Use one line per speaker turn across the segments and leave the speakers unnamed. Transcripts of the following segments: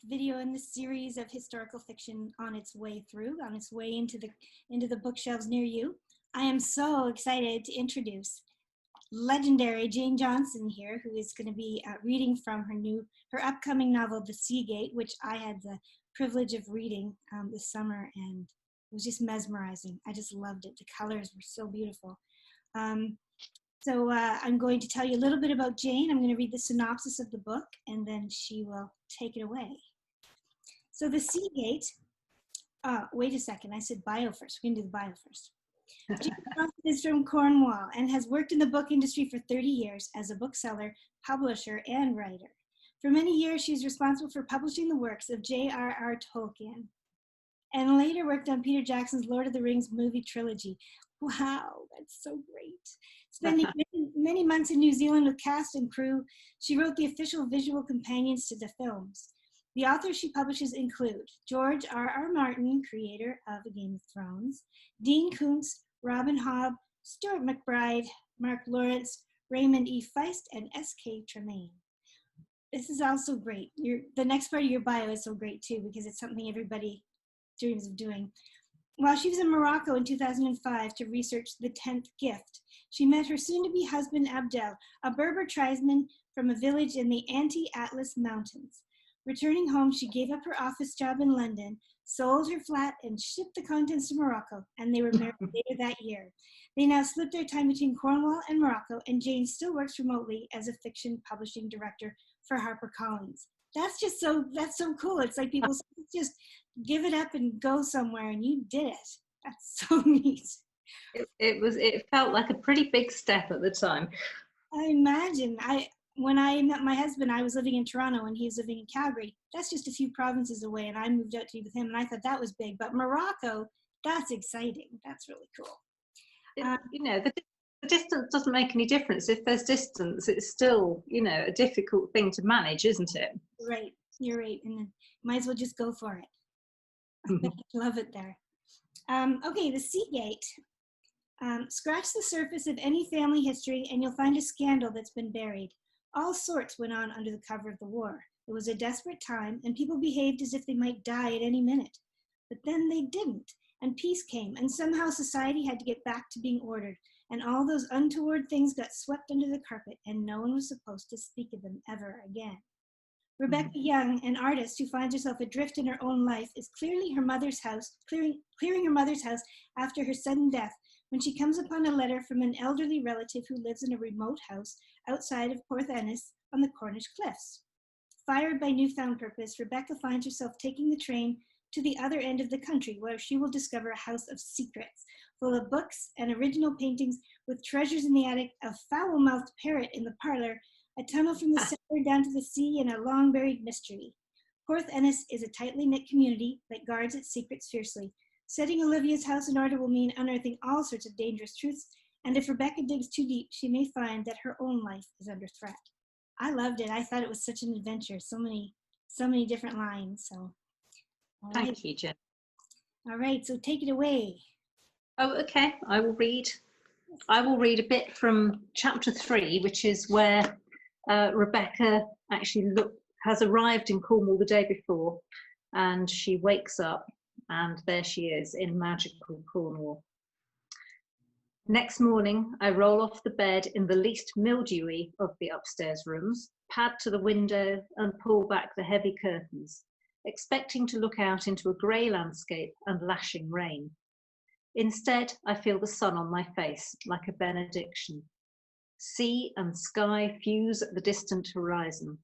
video in this series of historical fiction on its way into the bookshelves near you. I am so excited to introduce legendary Jane Johnson here, who is going to be reading from her upcoming novel, The Sea Gate, which I had the privilege of reading this summer, and it was just mesmerizing. I just loved it. The colors were so beautiful. So I'm going to tell you a little bit about Jane. I'm going to read the synopsis of the book, and then she will take it away. So The Sea Gate, wait a second, I said bio first. We're going to do the bio first. Jane Johnson is from Cornwall and has worked in the book industry for 30 years as a bookseller, publisher, and writer. For many years, she's responsible for publishing the works of J.R.R. Tolkien, and later worked on Peter Jackson's Lord of the Rings movie trilogy. Wow, that's so great. Spending many months in New Zealand with cast and crew, she wrote the official visual companions to the films. The authors she publishes include George R.R. Martin, creator of Game of Thrones, Dean Koontz, Robin Hobb, Stuart McBride, Mark Lawrence, Raymond E. Feist, and S.K. Tremaine. This is also great. The next part of your bio is so great too, because it's something everybody dreams of doing. While she was in Morocco in 2005 to research The 10th Gift, she met her soon-to-be husband Abdel, a Berber tribesman from a village in the Anti-Atlas Mountains. Returning home, she gave up her office job in London, sold her flat, and shipped the contents to Morocco, and they were married later that year. They now split their time between Cornwall and Morocco, and Jane still works remotely as a fiction publishing director for HarperCollins. That's so cool. It's like people just give it up and go somewhere, and you did it. That's so neat.
It felt like a pretty big step at the time.
I imagine. When I met my husband, I was living in Toronto and he was living in Calgary. That's just a few provinces away, and I moved out to be with him, and I thought that was big. But Morocco, that's exciting. That's really cool.
The distance doesn't make any difference. If there's distance, it's still, a difficult thing to manage, isn't it?
Right. You're right. And then might as well just go for it. I love it there. Okay, The Sea Gate. Scratch the surface of any family history and you'll find a scandal that's been buried. All sorts went on under the cover of the war. It was a desperate time, and people behaved as if they might die at any minute. But then they didn't, and peace came, and somehow society had to get back to being ordered, and all those untoward things got swept under the carpet, and no one was supposed to speak of them ever again. Rebecca Young, an artist who finds herself adrift in her own life, is clearing her mother's house after her sudden death, when she comes upon a letter from an elderly relative who lives in a remote house outside of Porth Enys on the Cornish cliffs. Fired by newfound purpose, Rebecca finds herself taking the train to the other end of the country, where she will discover a house of secrets, full of books and original paintings, with treasures in the attic, a foul-mouthed parrot in the parlour, a tunnel from the cellar down to the sea, and a long-buried mystery. Porth Enys is a tightly knit community that guards its secrets fiercely. Setting Olivia's house in order will mean unearthing all sorts of dangerous truths, and if Rebecca digs too deep, she may find that her own life is under threat. I loved it. I thought it was such an adventure. So many different lines. So,
Thank you, Jen.
All right, so take it away.
Oh, okay. I will read a bit from chapter 3, which is where Rebecca actually has arrived in Cornwall the day before, and she wakes up. And there she is in magical Cornwall. Next morning, I roll off the bed in the least mildewy of the upstairs rooms, pad to the window and pull back the heavy curtains, expecting to look out into a grey landscape and lashing rain. Instead, I feel the sun on my face like a benediction. Sea and sky fuse at the distant horizon.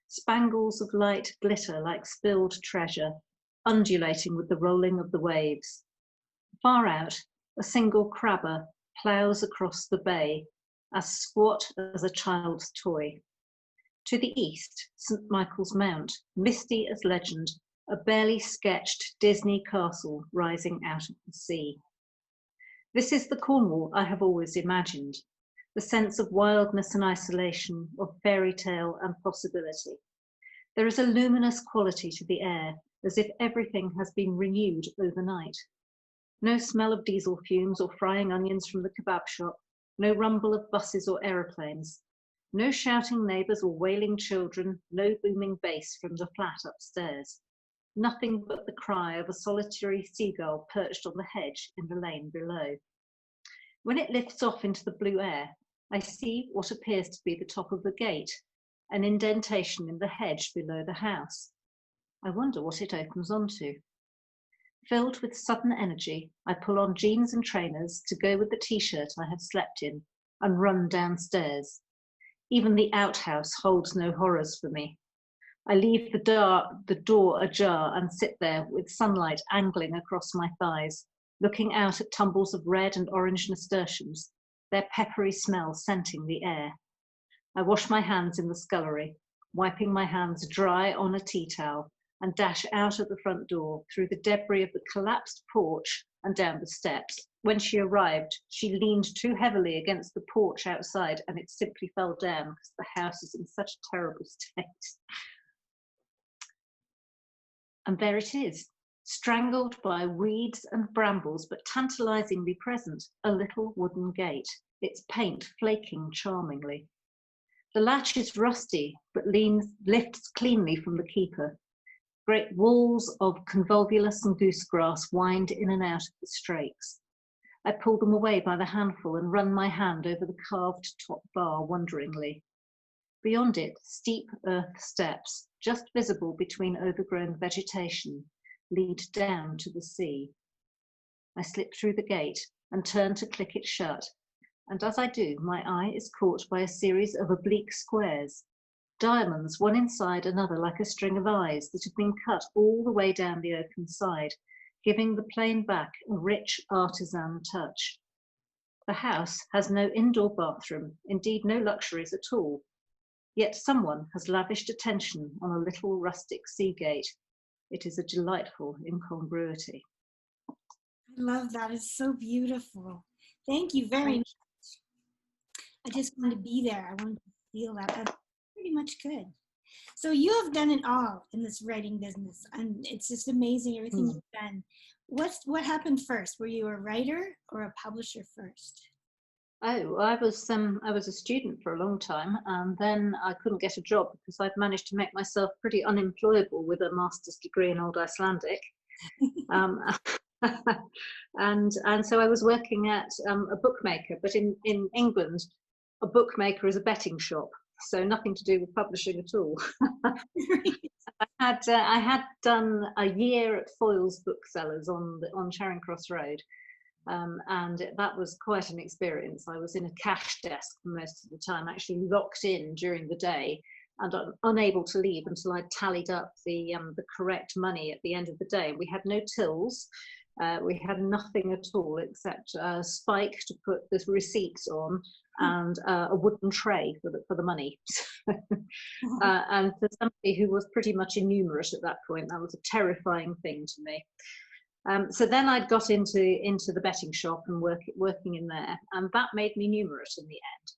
Spangles of light glitter like spilled treasure, undulating with the rolling of the waves. Far out, a single crabber ploughs across the bay, as squat as a child's toy. To the east, St. Michael's Mount, misty as legend, a barely sketched Disney castle rising out of the sea. This is the Cornwall I have always imagined, the sense of wildness and isolation, of fairy tale and possibility. There is a luminous quality to the air, as if everything has been renewed overnight. No smell of diesel fumes or frying onions from the kebab shop, no rumble of buses or aeroplanes, No shouting neighbours or wailing children, no booming bass from the flat upstairs. Nothing but the cry of a solitary seagull perched on the hedge in the lane below. When it lifts off into the blue air, I see what appears to be the top of the gate, an indentation in the hedge below the house. I wonder what it opens onto. Filled with sudden energy, I pull on jeans and trainers to go with the t-shirt I have slept in and run downstairs. Even the outhouse holds no horrors for me. I leave the door ajar and sit there with sunlight angling across my thighs, looking out at tumbles of red and orange nasturtiums, their peppery smell scenting the air. I wash my hands in the scullery, wiping my hands dry on a tea towel, and dash out at the front door through the debris of the collapsed porch and down the steps. When she arrived, she leaned too heavily against the porch outside and it simply fell down because the house is in such a terrible state. And there it is, strangled by weeds and brambles, but tantalizingly present, a little wooden gate, its paint flaking charmingly. The latch is rusty, but lifts cleanly from the keeper. Great walls of convolvulus and goosegrass wind in and out of the strakes. I pull them away by the handful and run my hand over the carved top bar wonderingly. Beyond it, steep earth steps, just visible between overgrown vegetation, lead down to the sea. I slip through the gate and turn to click it shut, and as I do, my eye is caught by a series of oblique squares, diamonds, one inside another like a string of eyes that have been cut all the way down the open side, giving the plain back a rich artisan touch. The house has no indoor bathroom, indeed no luxuries at all. Yet someone has lavished attention on a little rustic sea gate. It is a delightful incongruity.
I love that. It's so beautiful. Thank you very much. I just wanted to be there. I wanted to feel that. That's pretty much good. So you have done it all in this writing business, and it's just amazing everything you've done. What happened first? Were you a writer or a publisher first?
Oh, I was a student for a long time, and then I couldn't get a job because I'd managed to make myself pretty unemployable with a master's degree in Old Icelandic. And so I was working at a bookmaker, but in England, a bookmaker is a betting shop, so nothing to do with publishing at all. I had done a year at Foyle's Booksellers on Charing Cross Road, and that was quite an experience. I was in a cash desk for most of the time, actually locked in during the day, and unable to leave until I'd tallied up the correct money at the end of the day. We had no tills. We had nothing at all except a spike to put the receipts on and a wooden tray for the money. And for somebody who was pretty much innumerate at that point, that was a terrifying thing to me. So then I'd got into the betting shop and working in there, and that made me numerate in the end.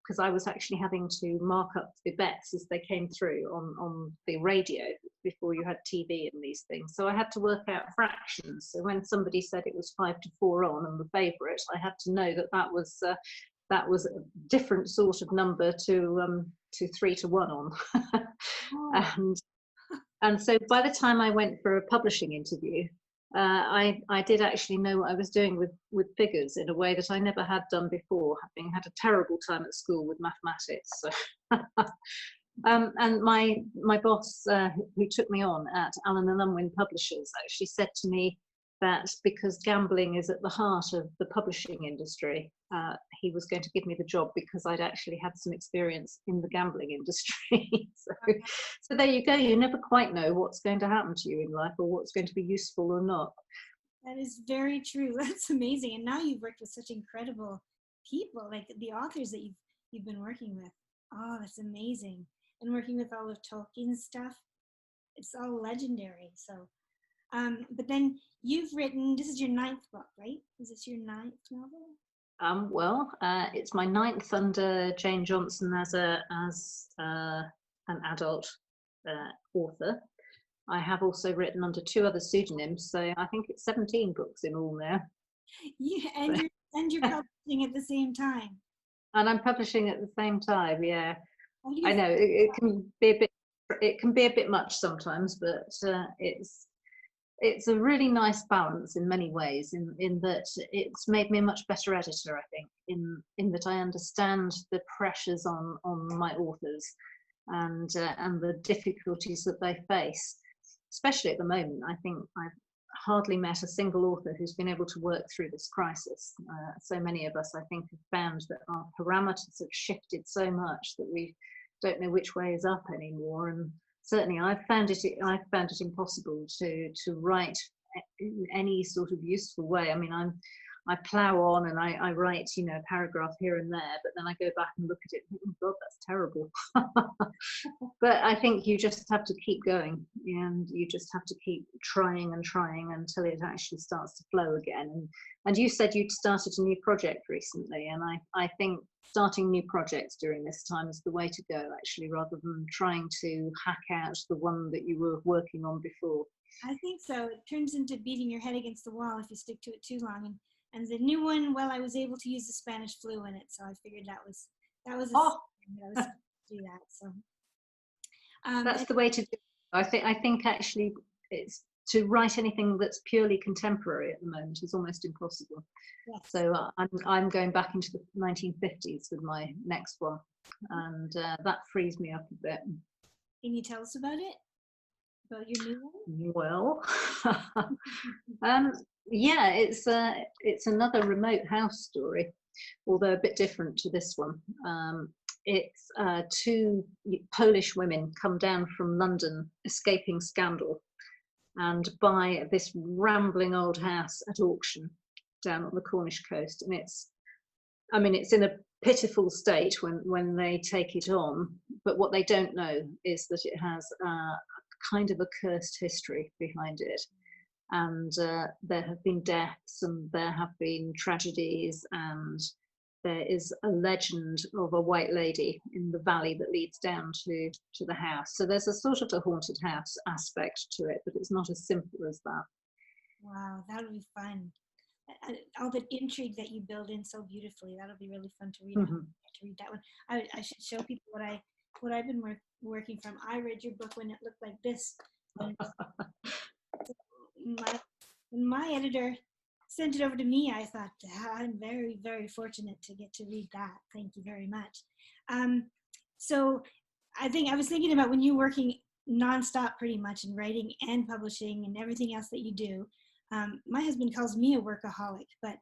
Because I was actually having to mark up the bets as they came through on the radio before you had TV and these things. So I had to work out fractions. So when somebody said it was 5-4 on and the favourite, I had to know that was a different sort of number to 3-1 on. Oh. And so by the time I went for a publishing interview, I did actually know what I was doing with figures in a way that I never had done before, having had a terrible time at school with mathematics. So and my boss, who took me on at Allen and Unwin Publishers, actually said to me that because gambling is at the heart of the publishing industry, he was going to give me the job because I'd actually had some experience in the gambling industry. So there you go. You never quite know what's going to happen to you in life or what's going to be useful or not.
That is very true. That's amazing. And now you've worked with such incredible people, like the authors that you've been working with. Oh, that's amazing. And working with all of Tolkien's stuff, it's all legendary. So, but then you've written, this is your 9th book, right? Is this your 9th novel?
Well, it's my 9th under Jane Johnson as an adult author. I have also written under 2 other pseudonyms, so I think it's 17 books in all now.
Yeah, and you're publishing at the same time.
And I'm publishing at the same time. Yeah,
How do
I
you
know it can be a bit. It can be a bit much sometimes, but it's a really nice balance in many ways. In that it's made me a much better editor, I think. In that I understand the pressures on my authors and the difficulties that they face, especially at the moment. I think I've hardly met a single author who's been able to work through this crisis. So many of us, I think, have found that our parameters have shifted so much that we don't know which way is up anymore. And certainly I've found it impossible to write in any sort of useful way. I mean, I plow on and I write, a paragraph here and there, but then I go back and look at it and think, oh God, that's terrible. But I think you just have to keep going, and you just have to keep trying and trying until it actually starts to flow again. And you said you'd started a new project recently, and I think starting new projects during this time is the way to go, actually, rather than trying to hack out the one that you were working on before.
I think so. It turns into beating your head against the wall if you stick to it too long. And the new one, well, I was able to use the Spanish flu in it, so I figured that was I was supposed to do that. So
that's the way to do it. I think actually it's to write anything that's purely contemporary at the moment is almost impossible.
yes.
So I'm going back into the 1950s with my next one, and that frees me up a bit.
Can you tell us about it? About your new one?
Well, yeah, it's another remote house story, although a bit different to this one. It's two Polish women come down from London escaping scandal and buy this rambling old house at auction down on the Cornish coast. And it's in a pitiful state when they take it on, but what they don't know is that it has kind of a cursed history behind it. And there have been deaths and there have been tragedies, and there is a legend of a white lady in the valley that leads down to the house. So there's a sort of a haunted house aspect to it, but it's not as simple as that.
Wow, that would be fun. All the intrigue that you build in so beautifully. That'll be really fun to read.
Mm-hmm.
To read that one. I should show people what I've been working from. I read your book when it looked like this. When my editor sent it over to me, I thought, I'm very, very fortunate to get to read that. Thank you very much. So I was thinking about when you're working nonstop pretty much in writing and publishing and everything else that you do. My husband calls me a workaholic, but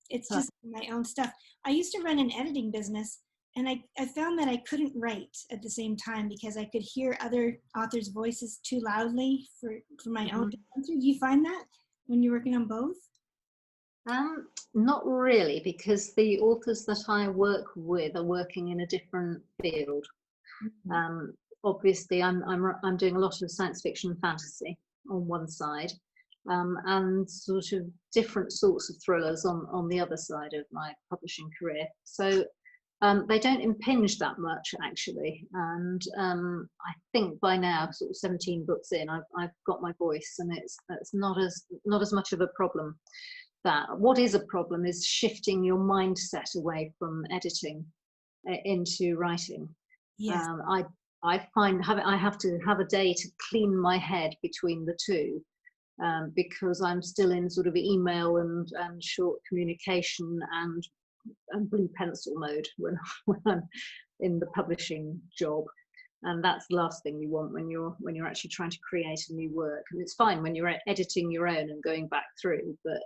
it's just my own stuff. I used to run an editing business, and I found that I couldn't write at the same time because I could hear other authors' voices too loudly for my own. Do you find that when you're working on both?
Not really, because the authors that I work with are working in a different field. Mm-hmm. Obviously, I'm doing a lot of science fiction and fantasy on one side, and sort of different sorts of thrillers on the other side of my publishing career. So they don't impinge that much, actually. And I think by now, sort of 17 books in, I've got my voice, and it's not as much of a problem. What is a problem is shifting your mindset away from editing into writing.
Yes.
I find I have to have a day to clean my head between the two, because I'm still in sort of email and short communication and blue pencil mode when I'm in the publishing job. And that's the last thing you want when you're actually trying to create a new work. And it's fine when you're editing your own and going back through, but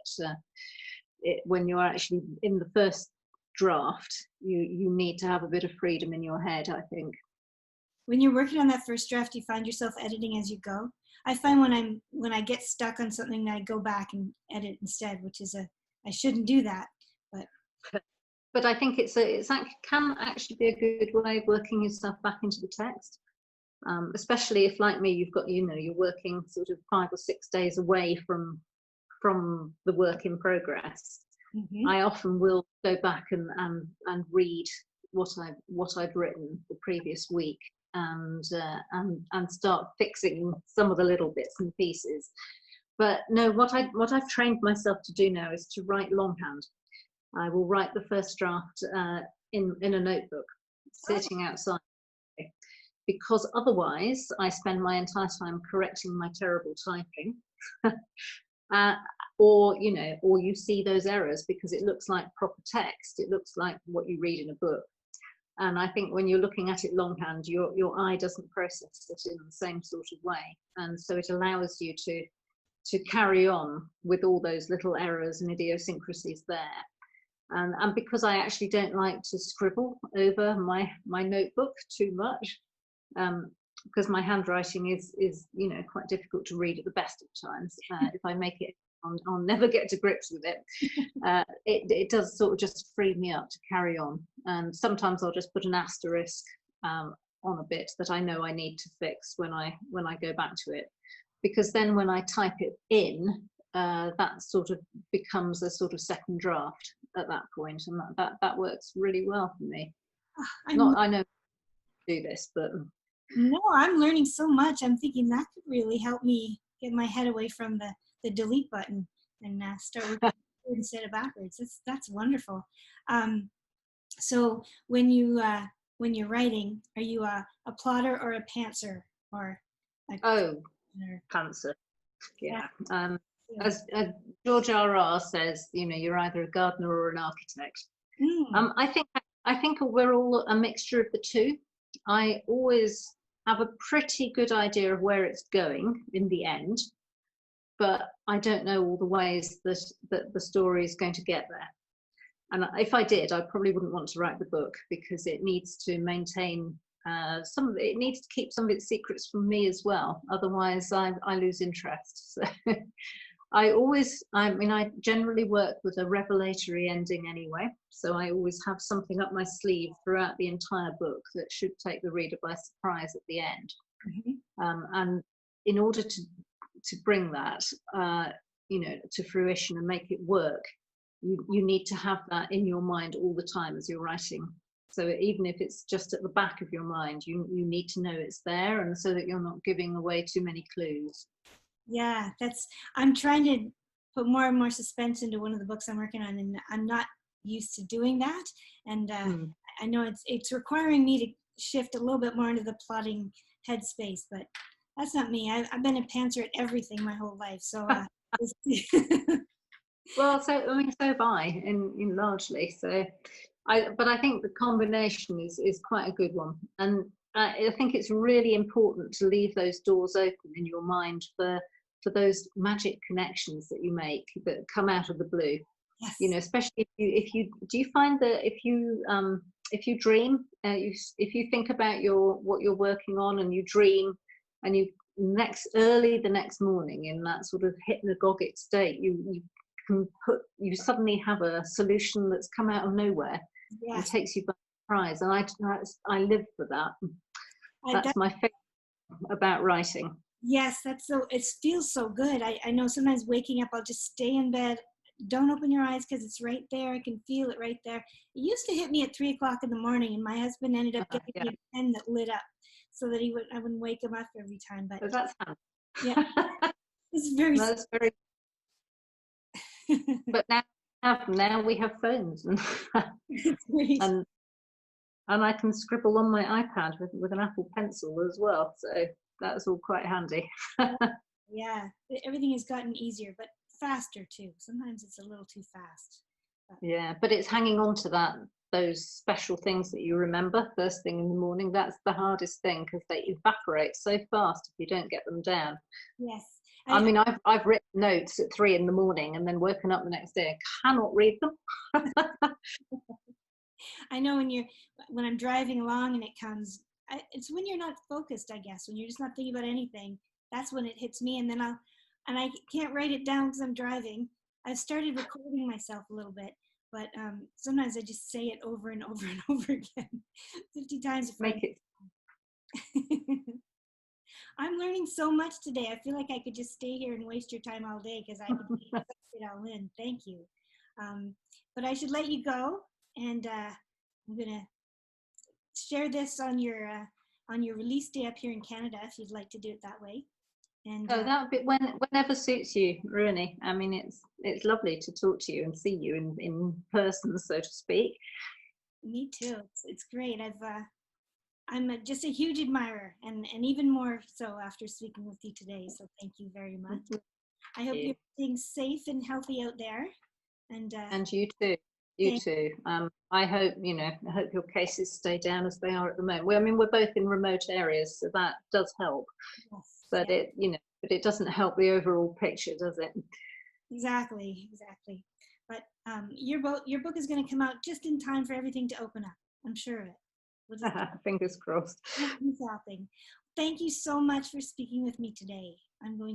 when you're actually in the first draft, you need to have a bit of freedom in your head, I think.
When you're working on that first draft, you find yourself editing as you go. I find when I get stuck on something, I go back and edit instead, which is I shouldn't do that,
but I think it can actually be a good way of working yourself back into the text, especially if, like me, you've got you're working sort of 5 or 6 days away from the work in progress. Mm-hmm. I often will go back and read what I've written the previous week and start fixing some of the little bits and pieces. But no, what I've trained myself to do now is to write longhand. I will write the first draft in a notebook, sitting outside, because otherwise I spend my entire time correcting my terrible typing. Or you see those errors because it looks like proper text. It looks like what you read in a book. And I think when you're looking at it longhand, your eye doesn't process it in the same sort of way. And so it allows you to carry on with all those little errors and idiosyncrasies there. And because I actually don't like to scribble over my notebook too much, because my handwriting is quite difficult to read at the best of times. If I make it, I'll never get to grips with it. It does sort of just free me up to carry on. And sometimes I'll just put an asterisk on a bit that I know I need to fix when I go back to it, because then when I type it in, that sort of becomes a sort of second draft at that point, and that works really well for me. I know I do this, but
no, I'm learning so much. I'm thinking that could really help me get my head away from the delete button and start with instead of backwards. That's wonderful. So when you're writing, are you a plotter or a pantser or
pantser? Yeah. As George R.R. says, you're either a gardener or an architect. I think we're all a mixture of the two. I always have a pretty good idea of where it's going in the end, but I don't know all the ways that the story is going to get there. And if I did, I probably wouldn't want to write the book, because it needs to maintain it needs to keep some of its secrets from me as well. Otherwise, I lose interest. So I generally work with a revelatory ending anyway. So I always have something up my sleeve throughout the entire book that should take the reader by surprise at the end. And in order to bring that, to fruition and make it work, you need to have that in your mind all the time as you're writing. So even if it's just at the back of your mind, you need to know it's there, and so that you're not giving away too many clues.
Yeah, I'm trying to put more and more suspense into one of the books I'm working on, and I'm not used to doing that. And I know it's requiring me to shift a little bit more into the plotting headspace, but that's not me. I've been a pantser at everything my whole life. So,
well, so have I, in largely. So, but I think the combination is quite a good one, and I think it's really important to leave those doors open in your mind for those magic connections that you make that come out of the blue.
Yes.
Especially if you do you find that if you dream, if you think about what you're working on and you dream, and you the next morning in that sort of hypnagogic state, you suddenly have a solution that's come out of nowhere. Yes. And takes you by surprise, and I live for that. That's my favorite about writing.
Yes, it feels so good. I know sometimes waking up, I'll just stay in bed, don't open your eyes because it's right there. I can feel it right there. It used to hit me at 3 o'clock in the morning, and my husband ended up getting me a pen that lit up so that I wouldn't wake him up every time. But
that's
yeah, it's very.
That's very. But now we have phones, and I can scribble on my iPad with an Apple Pencil as well. So that's all quite handy.
Yeah, everything has gotten easier, but faster too. Sometimes it's a little too fast.
Yeah, but it's hanging on to those special things that you remember first thing in the morning. That's the hardest thing, because they evaporate so fast if you don't get them down.
Yes.
I've written notes at 3 in the morning and then woken up the next day and cannot read them.
I know when I'm driving along and it comes, it's when you're not focused, I guess, when you're just not thinking about anything. That's when it hits me, and then I can't write it down because I'm driving. I've started recording myself a little bit, but sometimes I just say it over and over and over again, 50 times.
Make it.
I'm learning so much today. I feel like I could just stay here and waste your time all day, because I could take it all in. Thank you. But I should let you go, and I'm gonna share this on your release day up here in Canada, if you'd like to do it that way. And
that would be whenever suits you, Rooney. I mean, it's lovely to talk to you and see you in person, so to speak.
Me too. It's great. I'm just a huge admirer, and even more so after speaking with you today. So thank you very much. I hope you're staying safe and healthy out there.
And you too. You too. I hope, I hope your cases stay down as they are at the moment. I mean, we're both in remote areas, so that does help.
Yes,
but it doesn't help the overall picture, does it?
Exactly. But your book is going to come out just in time for everything to open up. I'm sure of it. We'll just
fingers crossed.
Thank you so much for speaking with me today.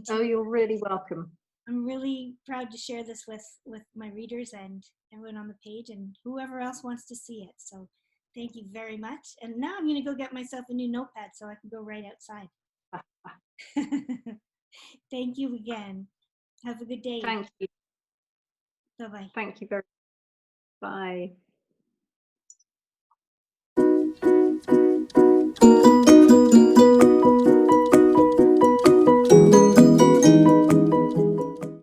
Oh, you're really welcome.
I'm really proud to share this with my readers and everyone on the page and whoever else wants to see it. So thank you very much. And now I'm going to go get myself a new notepad so I can go right outside. Thank you again. Have a good day.
Thank you.
Bye-bye.
Thank you very much. Bye.